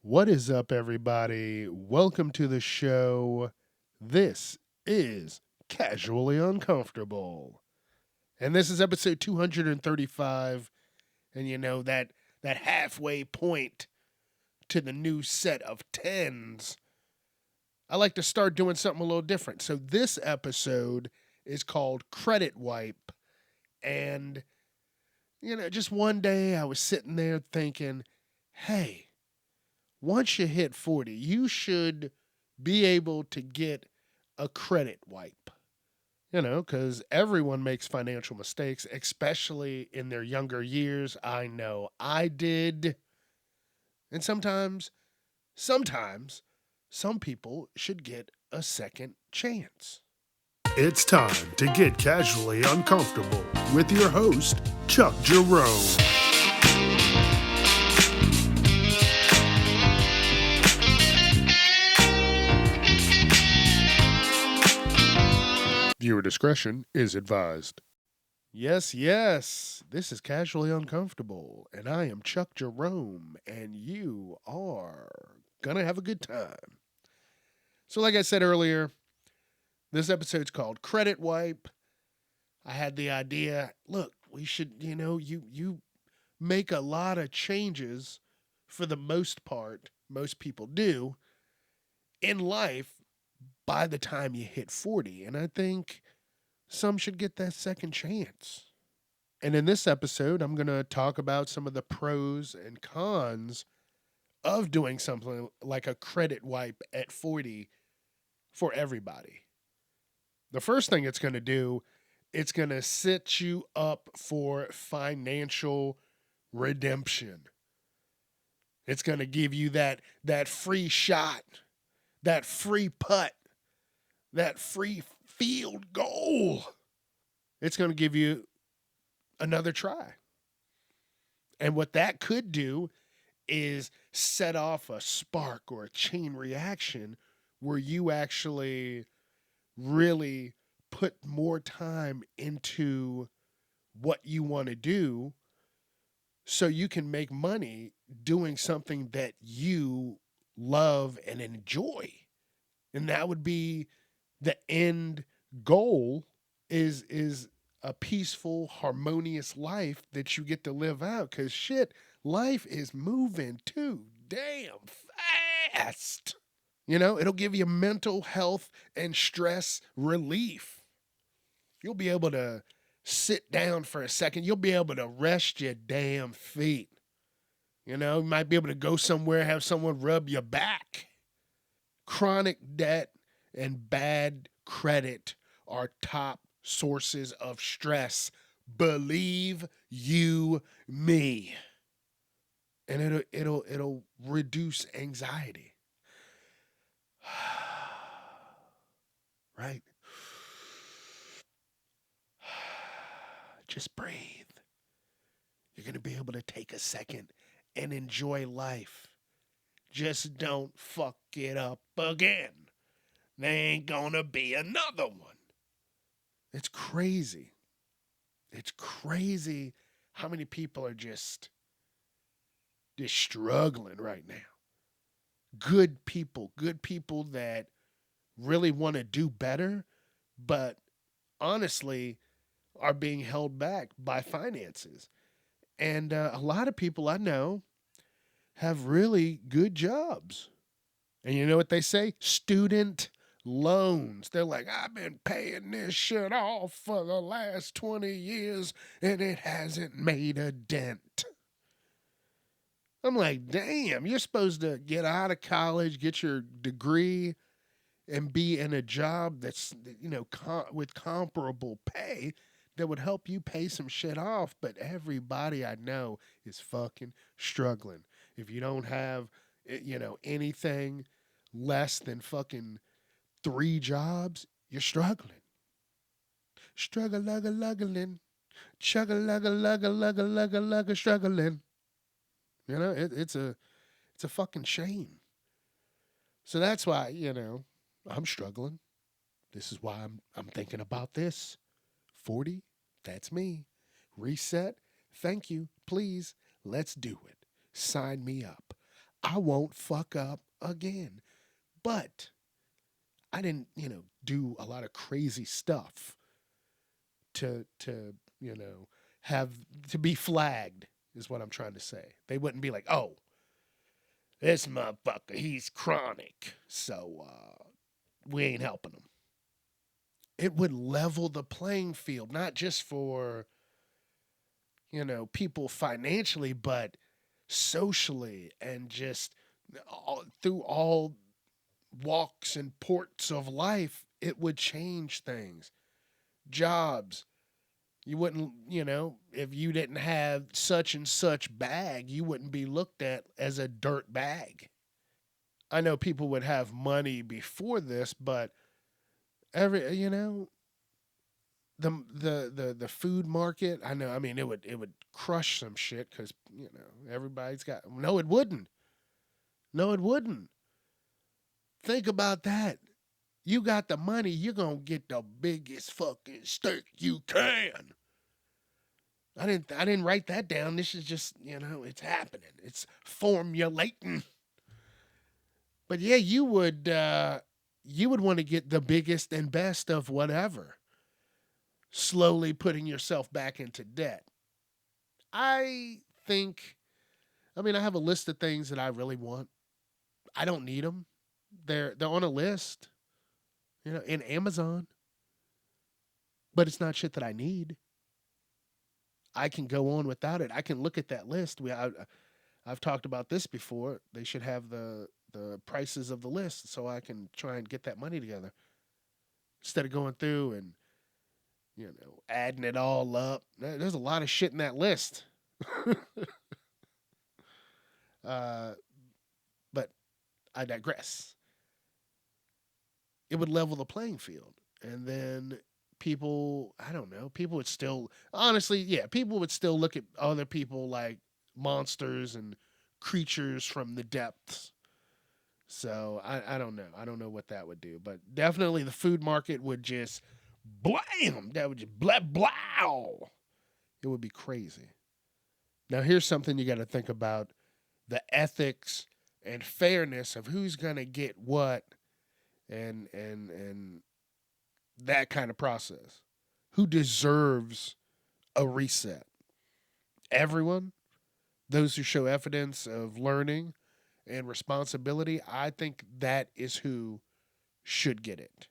What is up, everybody? Welcome to the show. This is Casually Uncomfortable. And this is episode 235. And that halfway point to the new set of tens. I like to start doing something a little different. So this episode is called Credit Wipe. And, just one day I was sitting there thinking, hey, once you hit 40, you should be able to get a credit wipe. Because everyone makes financial mistakes, especially in their younger years. I know I did. And sometimes, some people should get a second chance. It's time to get casually uncomfortable with your host, Chuck Jerome. Viewer discretion is advised. Yes, yes, this is Casually Uncomfortable, and I am Chuck Jerome, and you are gonna have a good time. So, like I said earlier, this episode's called Credit Wipe. I had the idea, look, we should, you make a lot of changes for the most part, most people do, in life by the time you hit 40. And I think some should get that second chance. And in this episode, I'm going to talk about some of the pros and cons of doing something like a credit wipe at 40 for everybody. The first thing it's going to do, it's going to set you up for financial redemption. It's going to give you that free shot, that free putt, that free field goal. It's going to give you another try. And what that could do is set off a spark or a chain reaction where you actually really put more time into what you want to do so you can make money doing something that you love and enjoy. And that would be the end goal is a peaceful, harmonious life that you get to live out. Because shit, life is moving too damn fast. It'll give you mental health and stress relief. You'll be able to sit down for a second. You'll be able to rest your damn feet. You might be able to go somewhere, have someone rub your back. Chronic debt and bad credit are top sources of stress. Believe you me. And it'll reduce anxiety. Right? Just breathe. You're going to be able to take a second and enjoy life. Just don't fuck it up again. There ain't gonna be another one. It's crazy. It's crazy how many people are just struggling right now. Good people that really want to do better, but honestly are being held back by finances. And a lot of people I know have really good jobs. And you know what they say? Student loans. They're like, I've been paying this shit off for the last 20 years and it hasn't made a dent. I'm like, damn, you're supposed to get out of college, get your degree, and be in a job that's, with comparable pay that would help you pay some shit off. But everybody I know is fucking struggling. If you don't have, anything less than fucking 3 jobs, you're struggling. Struggle-lugga-luggling. Chugga-lugga-lugga-lugga-lugga-lugga struggling. It's a fucking shame. So that's why, I'm struggling. This is why I'm thinking about this. 40, that's me. Reset. Thank you. Please, let's do it. Sign me up. I won't fuck up again. But I didn't, do a lot of crazy stuff to have to be flagged is what I'm trying to say. They wouldn't be like, "Oh, this motherfucker, he's chronic, so we ain't helping him." It would level the playing field, not just for people financially, but socially, and just through all walks and ports of life. It would change things. Jobs. You wouldn't, if you didn't have such and such bag, you wouldn't be looked at as a dirt bag. I know people would have money before this, but every, the food market, I know, I mean, it would crush some shit because, everybody's got, no, it wouldn't. No, it wouldn't. Think about that. You got the money, you're going to get the biggest fucking steak you can. I didn't write that down. This is just, it's happening. It's formulating. But yeah, you would want to get the biggest and best of whatever. Slowly putting yourself back into debt. I think I have a list of things that I really want. I don't need them. They're on a list, in Amazon, but it's not shit that I need. I can go on without it. I can look at that list. I've talked about this before. They should have the prices of the list so I can try and get that money together instead of going through and adding it all up. There's a lot of shit in that list. uh, but I digress. It would level the playing field, and then people, I don't know, people would still, honestly, yeah, people would still look at other people like monsters and creatures from the depths. So I don't know. I don't know what that would do, but definitely the food market would just blam. That would just blah blah. It would be crazy. Now here's something you got to think about: the ethics and fairness of who's gonna get what, and that kind of process. Who deserves a reset? Everyone. Those who show evidence of learning and responsibility. I think that is who should get it.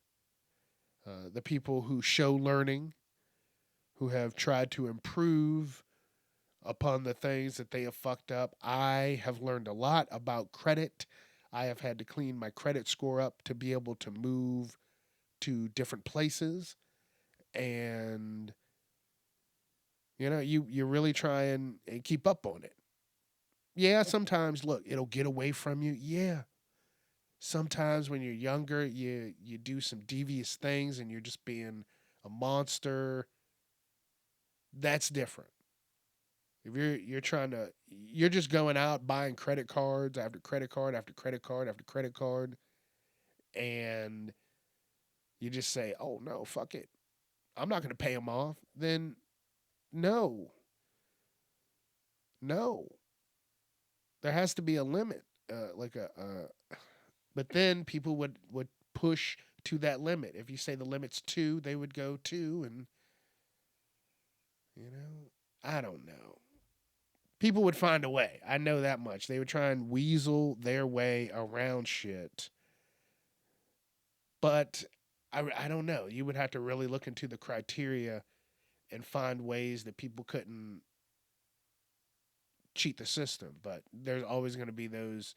The people who show learning, who have tried to improve upon the things that they have fucked up. I have learned a lot about credit. I have had to clean my credit score up to be able to move to different places. And you really try and keep up on it. Yeah, sometimes look, it'll get away from you. Yeah. Sometimes when you're younger, you do some devious things and you're just being a monster. That's different. If you're trying to you're just going out buying credit cards after credit card after credit card after credit card, and you just say, "Oh no, fuck it. I'm not going to pay them off." Then no. No. There has to be a limit. Like but then people would push to that limit. If you say the limit's 2, they would go 2, and I don't know. People would find a way. I know that much. They would try and weasel their way around shit. But I don't know. You would have to really look into the criteria and find ways that people couldn't cheat the system. But there's always going to be those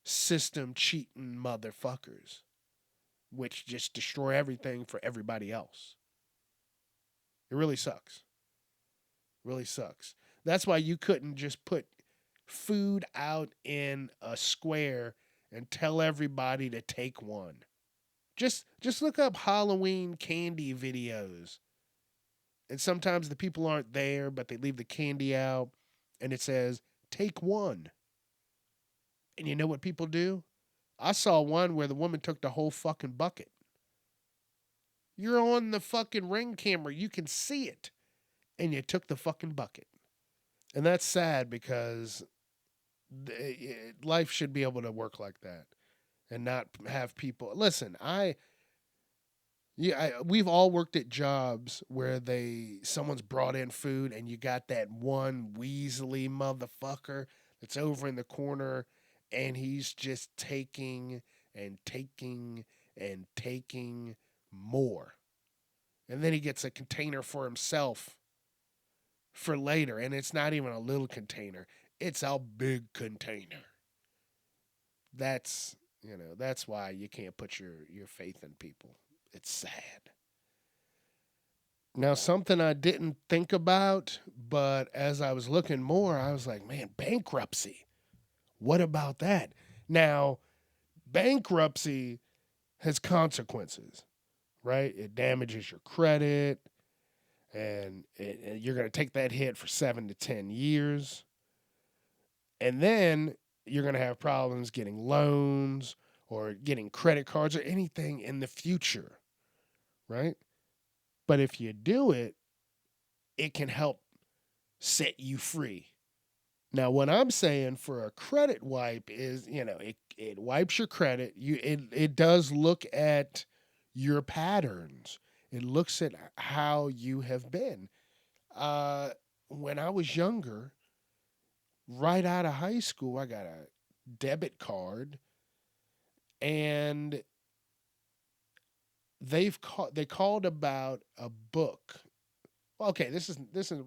system cheating motherfuckers, which just destroy everything for everybody else. It really sucks. Really sucks. That's why you couldn't just put food out in a square and tell everybody to take one. Just look up Halloween candy videos. And sometimes the people aren't there, but they leave the candy out and it says, "Take one." And you know what people do? I saw one where the woman took the whole fucking bucket. You're on the fucking Ring camera. You can see it. And you took the fucking bucket. And that's sad because Life should be able to work like that and not have people listen. We've all worked at jobs where someone's brought in food and you got that one Weasley motherfucker that's over in the corner and he's just taking and taking and taking more. And then he gets a container for himself for later, and it's not even a little container. It's a big container. That's why you can't put your faith in people. It's sad. Now, something I didn't think about, but as I was looking more, I was like, man, bankruptcy. What about that? Now, bankruptcy has consequences, right? It damages your credit, and you're going to take that hit for 7 to 10 years. And then you're going to have problems getting loans or getting credit cards or anything in the future, right? But if you do it, it can help set you free. Now, what I'm saying for a credit wipe is, it wipes your credit. It does look at your patterns. It looks at how you have been. Uh, when I was younger, right out of high school, I got a debit card, and they called about a book. Okay, this is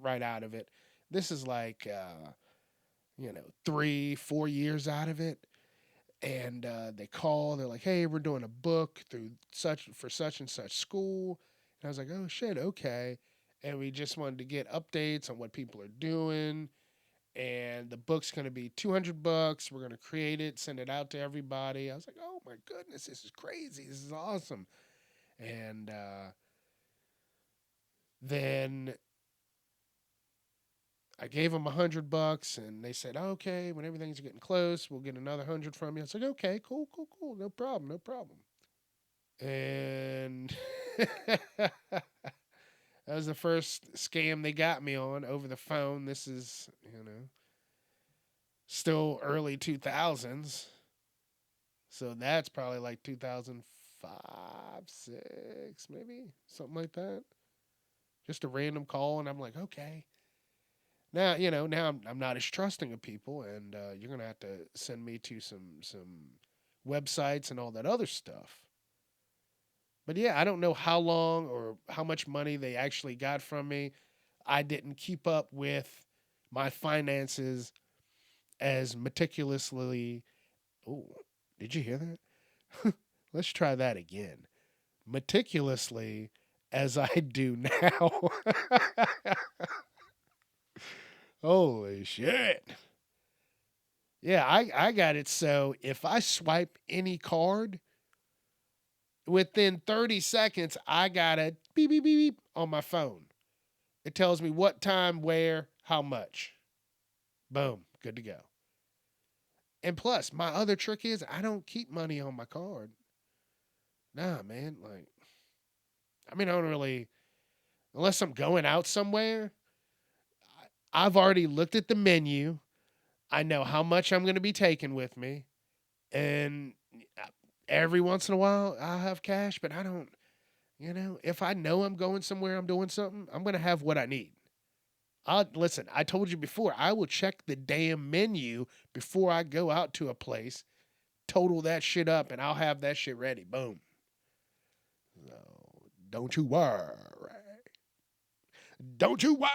right out of it. This is like 3-4 years out of it, and they call. They're like, "Hey, we're doing a book through such and such school," and I was like, "Oh shit, okay." And we just wanted to get updates on what people are doing. And the book's going to be $200. We're going to create it, send it out to everybody. I was like, "Oh my goodness, this is crazy. This is awesome." And then I gave them $100, and they said, "Okay, when everything's getting close, we'll get another 100 from you." I was like, "Okay, cool, cool, cool, no problem, no problem." And that was the first scam they got me on over the phone. This is, still early 2000s. So that's probably like 2005, 6, maybe something like that. Just a random call, and I'm like, okay. Now I'm not as trusting of people, and you're gonna have to send me to some websites and all that other stuff. But yeah, I don't know how long or how much money they actually got from me. I didn't keep up with my finances as meticulously. Oh, did you hear that? Let's try that again. Meticulously as I do now. Holy shit. Yeah, I got it. So if I swipe any card, within 30 seconds, I got a beep, beep, beep, beep on my phone. It tells me what time, where, how much. Boom, good to go. And plus, my other trick is I don't keep money on my card. Nah, man. I don't really, unless I'm going out somewhere, I've already looked at the menu. I know how much I'm going to be taking with me. And every once in a while, I'll have cash, but I don't, if I know I'm going somewhere, I'm doing something, I'm going to have what I need. Listen, I told you before, I will check the damn menu before I go out to a place, total that shit up, and I'll have that shit ready. Boom. So, don't you worry. Don't you worry.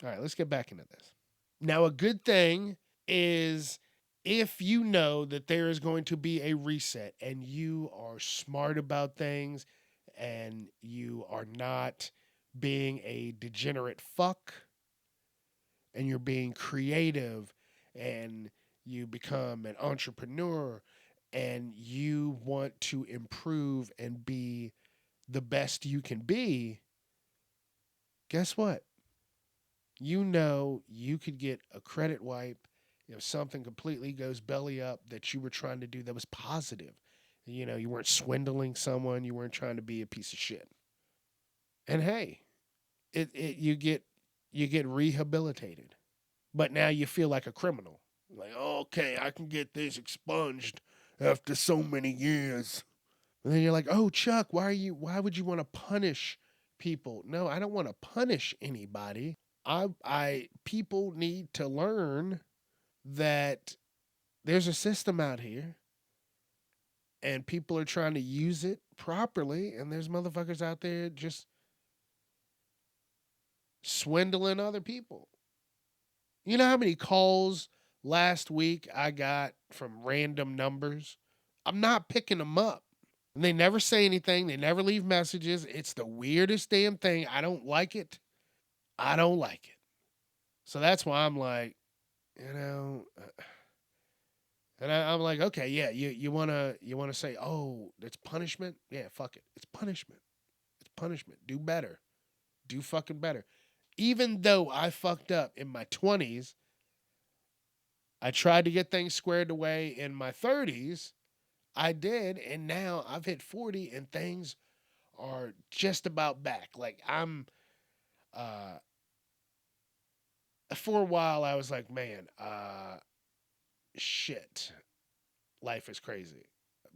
All right, let's get back into this. Now, a good thing is if you know that there is going to be a reset and you are smart about things and you are not being a degenerate fuck and you're being creative and you become an entrepreneur and you want to improve and be the best you can be, guess what? You could get a credit wipe if something completely goes belly up that you were trying to do that was positive. You weren't swindling someone, you weren't trying to be a piece of shit. And hey, you get rehabilitated. but now you feel like a criminal. Like, okay, I can get this expunged after so many years. And then you're like, oh, Chuck, why would you want to punish people? No, I don't want to punish anybody. People need to learn that there's a system out here and people are trying to use it properly, and there's motherfuckers out there just swindling other people. You know how many calls last week I got from random numbers? I'm not picking them up. And they never say anything. They never leave messages. It's the weirdest damn thing. I don't like it. I don't like it. So that's why I'm like, you know, and I'm like, okay, yeah, you wanna say, oh, it's punishment? Yeah, fuck it. It's punishment. It's punishment. Do better. Do fucking better. Even though I fucked up in my 20s, I tried to get things squared away in my 30s. I did, and now I've hit 40 and things are just about back. Like uh for a while I was like, man, shit. Life is crazy.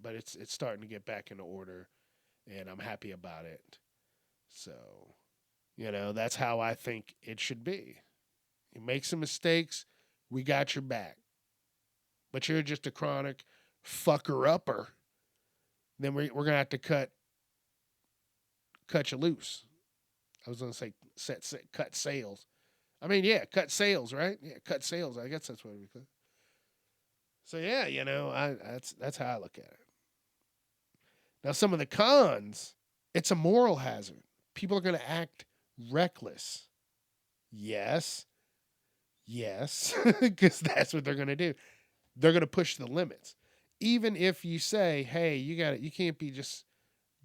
But it's starting to get back into order and I'm happy about it. So, that's how I think it should be. You make some mistakes, we got your back. But you're just a chronic fucker upper. Then we're gonna have to cut you loose. I was gonna say cut sales. I mean, yeah, cut sales, right? Yeah, cut sales. I guess that's what we could. So yeah, that's how I look at it. Now, some of the cons, it's a moral hazard. People are going to act reckless. Yes, yes, because that's what they're going to do. They're going to push the limits. Even if you say, "Hey, you can't be just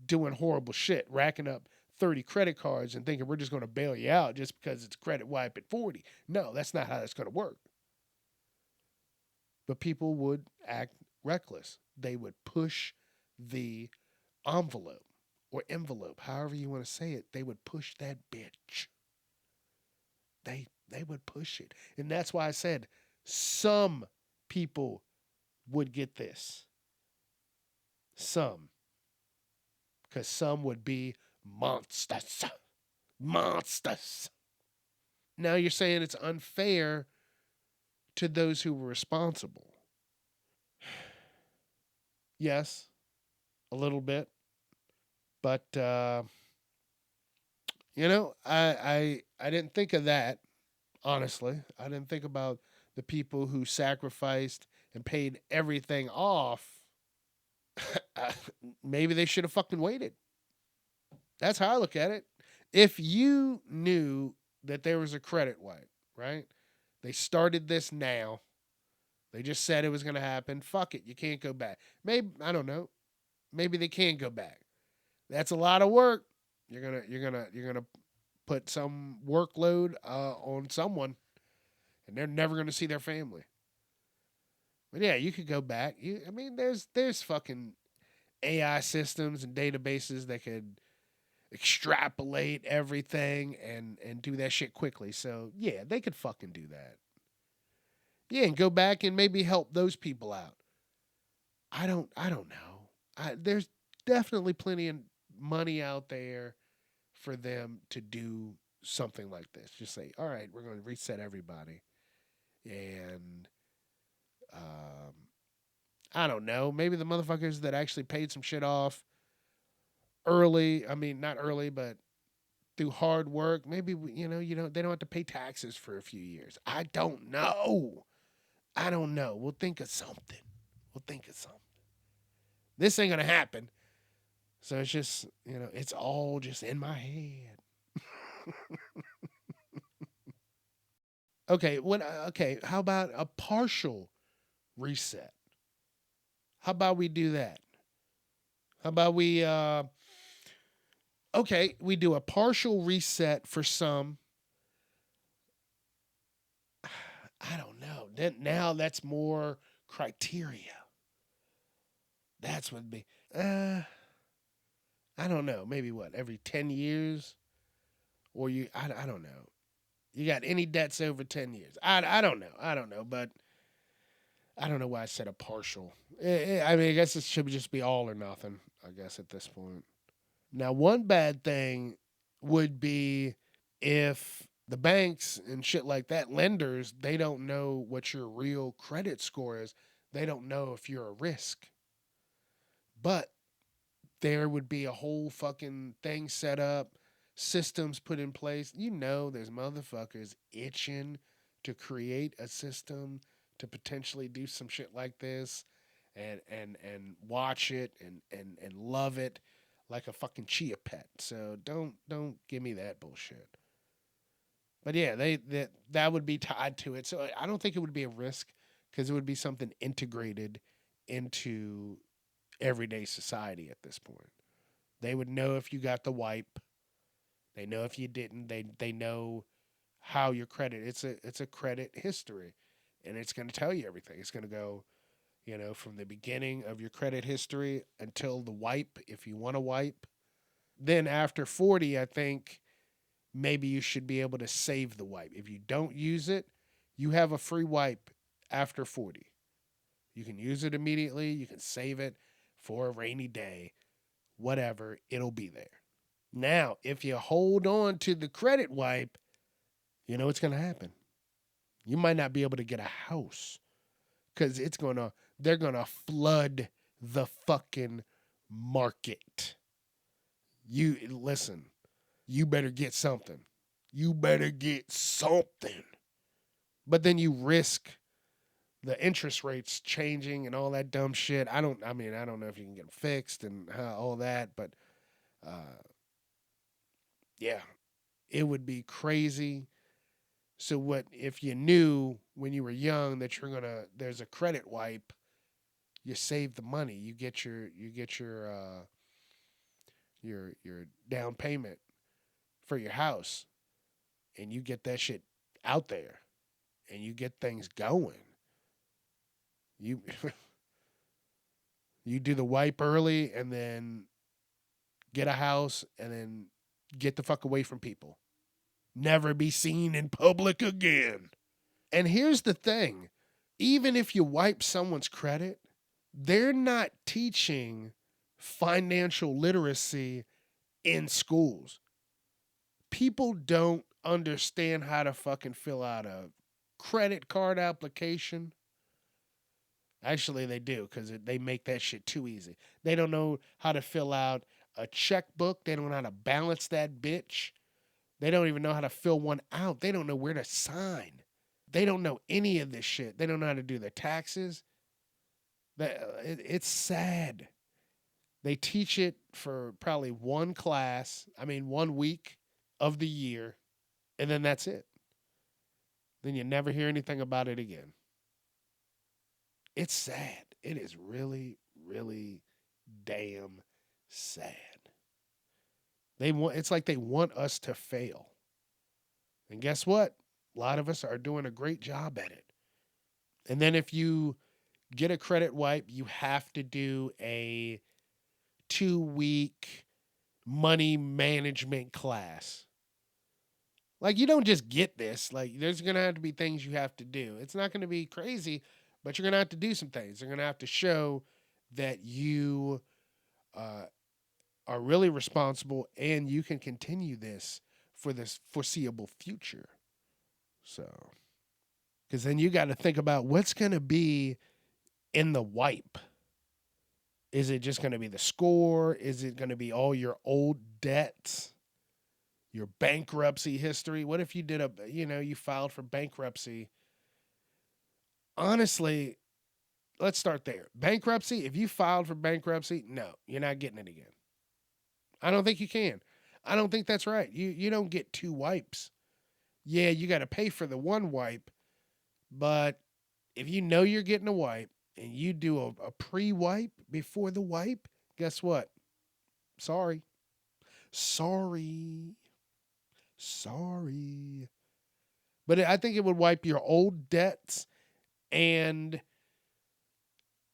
doing horrible shit, racking up 30 credit cards and thinking we're just going to bail you out just because it's credit wipe at 40." No, that's not how that's going to work. But people would act reckless. They would push the envelope or envelope, however you want to say it. They would push that bitch. They would push it. And that's why I said some people would get this. Some. Because some would be monsters. Monsters. Now you're saying it's unfair to those who were responsible. Yes, a little bit. But I didn't think of that, honestly. I didn't think about the people who sacrificed and paid everything off. Maybe they should have fucking waited. That's how I look at it. If you knew that there was a credit wipe, right? They started this now. They just said it was going to happen. Fuck it. You can't go back. Maybe, I don't know. Maybe they can go back. That's a lot of work. You're gonna put some workload on someone, and they're never gonna see their family. But yeah, you could go back. I mean, there's fucking AI systems and databases that could extrapolate everything and do that shit quickly. So yeah, they could fucking do that. Yeah, and go back and maybe help those people out. I don't know. There's definitely plenty of money out there for them to do something like this. Just say, all right, we're going to reset everybody. And I don't know. Maybe the motherfuckers that actually paid some shit off early, I mean, not early, but through hard work, maybe, they don't have to pay taxes for a few years. I don't know. I don't know. We'll think of something. We'll think of something. This ain't going to happen. So it's just, it's all just in my head. Okay, how about a partial reset? How about we do that? How about we do a partial reset for some. I don't know. Then now that's more criteria. That's what be. I don't know. Maybe what, every 10 years, or I don't know. You got any debts over 10 years? I don't know. I don't know, but I don't know why I said a partial. I mean, I guess it should just be all or nothing, I guess, at this point. Now, one bad thing would be if the banks and shit like that, lenders, they don't know what your real credit score is. They don't know if you're a risk. But there would be a whole fucking thing set up, systems put in place. You know, there's motherfuckers itching to create a system to potentially do some shit like this and watch it and love it like a fucking chia pet. So don't give me that bullshit. But yeah, that would be tied to it. So I don't think it would be a risk because it would be something integrated into everyday society at this point. They would know if you got the wipe. They know if you didn't. They know how your credit. It's a credit history, and it's going to tell you everything. It's going to go, from the beginning of your credit history until the wipe, if you want to wipe. Then after 40, I think maybe you should be able to save the wipe. If you don't use it, you have a free wipe after 40. You can use it immediately. You can save it for a rainy day. Whatever, it'll be there. Now, if you hold on to the credit wipe, you know what's going to happen. You might not be able to get a house because they're going to flood the fucking market. You listen, you better get something. You better get something. But then you risk the interest rates changing and all that dumb shit. I don't know if you can get them fixed and all that, but yeah, it would be crazy. So what if you knew when you were young that there's a credit wipe, you save the money, you get your down payment for your house, and you get that shit out there, and you get things going. You you do the wipe early, and then get a house, and then get the fuck away from people. Never be seen in public again. And here's the thing, even if you wipe someone's credit, they're not teaching financial literacy in schools. People don't understand how to fucking fill out a credit card application. Actually, they do because they make that shit too easy. They don't know how to fill out a checkbook. They don't know how to balance that bitch. They don't even know how to fill one out. They don't know where to sign. They don't know any of this shit. They don't know how to do their taxes. It's sad. They teach it for probably one week of the year, and then that's it. Then you never hear anything about it again. It's sad. It is really, really damn sad. It's like they want us to fail. And guess what? A lot of us are doing a great job at it. And then if you get a credit wipe, you have to do a 2-week money management class. Like, you don't just get this. Like, there's going to have to be things you have to do. It's not going to be crazy, but you're going to have to do some things. You're going to have to show that you are really responsible and you can continue this for this foreseeable future. So, because then you got to think about what's going to be in the wipe. Is it just going to be the score? Is it going to be all your old debts? Your bankruptcy history? What if you you filed for bankruptcy? Honestly, let's start there. Bankruptcy, if you filed for bankruptcy, no, you're not getting it again. I don't think you can. I don't think that's right. You don't get 2 wipes. Yeah, you got to pay for the one wipe, but if you know you're getting a wipe and you do a pre-wipe before the wipe, guess what? Sorry. Sorry. Sorry. But I think it would wipe your old debts and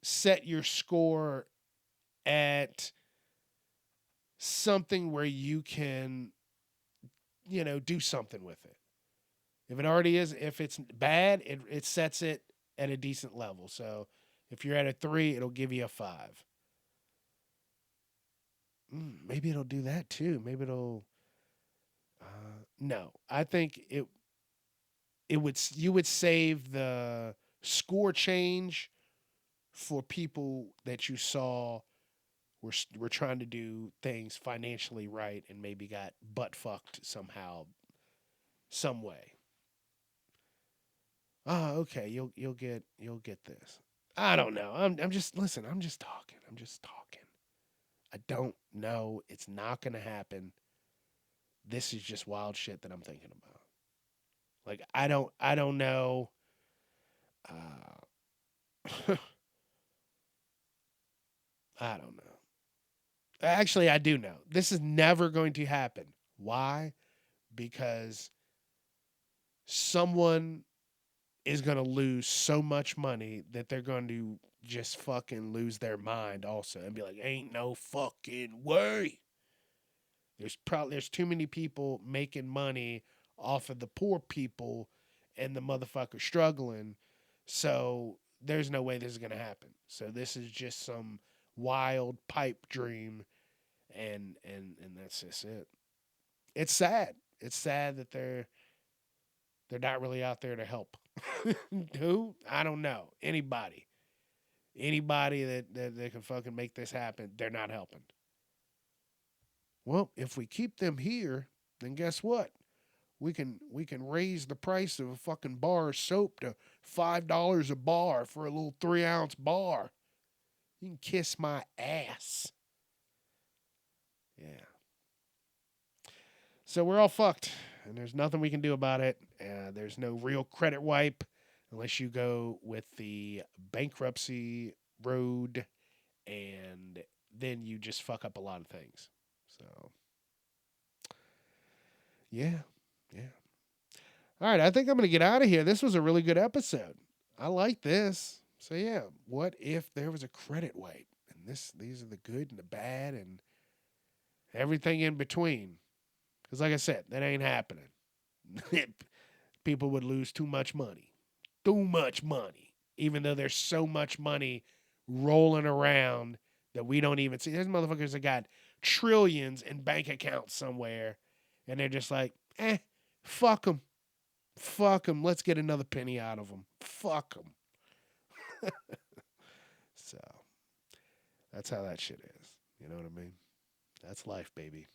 set your score at something where you can, do something with it. If it already is, if it's bad, it sets it at a decent level. So if you're at a 3, it'll give you a 5. Maybe it'll do that too. Maybe it'll. No, I think it would. You would save the score change for people that you saw were trying to do things financially right and maybe got butt fucked somehow, some way. Oh, okay. You'll get this. I don't know. I'm just listen. I'm just talking. I'm just talking. I don't know. It's not gonna happen. This is just wild shit that I'm thinking about. Like I don't know. I don't know. Actually, I do know. This is never going to happen. Why? Because someone is going to lose so much money that they're going to just fucking lose their mind also and be like, ain't no fucking way. There's too many people making money off of the poor people and the motherfucker struggling. So there's no way this is going to happen. So this is just some wild pipe dream and that's just it. It's sad. It's sad that they're not really out there to help. Who? I don't know. Anybody that can fucking make this happen, they're not helping. Well, if we keep them here, then guess what? We can raise the price of a fucking bar of soap to $5 a bar for a little 3-ounce bar. You can kiss my ass. Yeah. So we're all fucked, and there's nothing we can do about it. There's no real credit wipe unless you go with the bankruptcy road, and then you just fuck up a lot of things. So, yeah. All right, I think I'm going to get out of here. This was a really good episode. I like this. So, yeah, what if there was a credit wipe? And these are the good and the bad and everything in between. Because like I said, that ain't happening. People would lose too much money. Too much money. Even though there's so much money rolling around that we don't even see. There's motherfuckers that got trillions in bank accounts somewhere. And they're just like, fuck them. Fuck them. Let's get another penny out of them. Fuck them. So, that's how that shit is. You know what I mean? That's life, baby.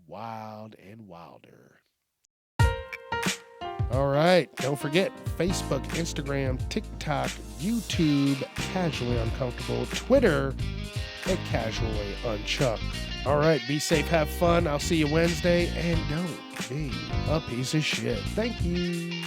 Wild and wilder. All right. Don't forget Facebook, Instagram, TikTok, YouTube, Casually Uncomfortable, Twitter, at Casually Unchuck. All right. Be safe. Have fun. I'll see you Wednesday. And don't be a piece of shit. Thank you.